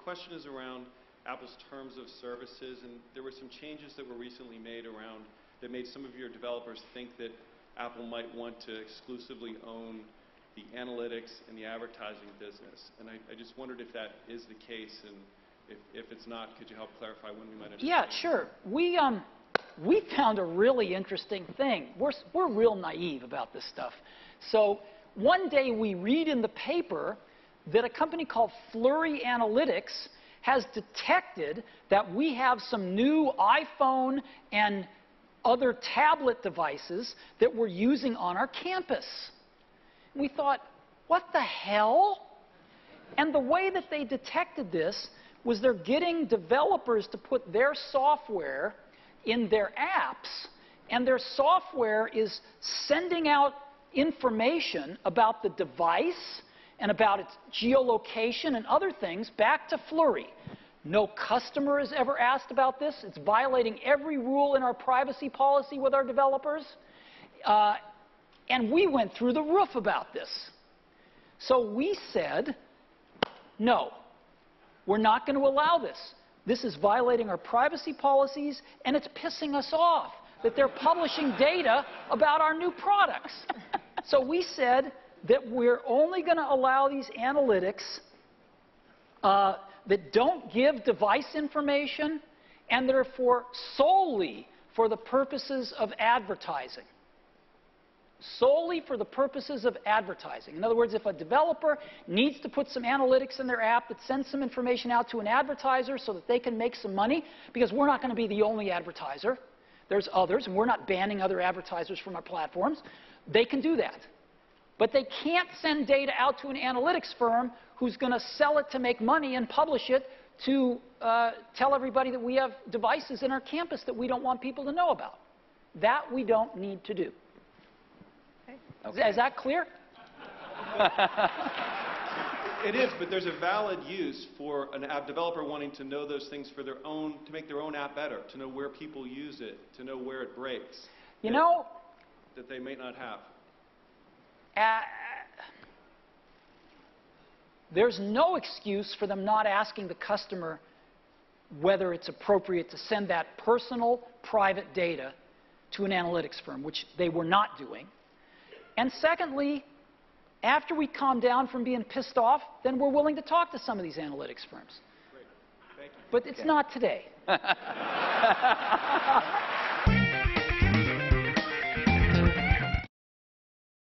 question is around Apple's terms of services, and there were some changes that were recently made around that made some of your developers think that Apple might want to exclusively own the analytics and the advertising business. And I just wondered if that is the case, and if it's not, could you help clarify when we might understand? Yeah, sure. We found a really interesting thing. We're real naive about this stuff. So one day we read in the paper that a company called Flurry Analytics has detected that we have some new iPhone and other tablet devices that we're using on our campus. We thought, what the hell? And the way that they detected this was they're getting developers to put their software in their apps, and their software is sending out information about the device and about its geolocation and other things back to Flurry. No customer has ever asked about this. It's violating every rule in our privacy policy with our developers. And we went through the roof about this. So we said, no, we're not going to allow this. This is violating our privacy policies, and it's pissing us off that they're publishing data about our new products. So we said that we're only going to allow these analytics that don't give device information, and therefore solely for the purposes of advertising. Solely for the purposes of advertising. In other words, if a developer needs to put some analytics in their app that sends some information out to an advertiser so that they can make some money, because we're not going to be the only advertiser. There's others, and we're not banning other advertisers from our platforms. They can do that. But they can't send data out to an analytics firm who's going to sell it to make money and publish it to tell everybody that we have devices in our campus that we don't want people to know about. That we don't need to do. Okay. Is that clear? It is, but there's a valid use for an app developer wanting to know those things for their own, to make their own app better, to know where people use it, to know where it breaks. You know, that they may not have. There's no excuse for them not asking the customer whether it's appropriate to send that personal, private data to an analytics firm, which they were not doing. And secondly, after we calm down from being pissed off, then we're willing to talk to some of these analytics firms. Great. Thank you. But it's not today.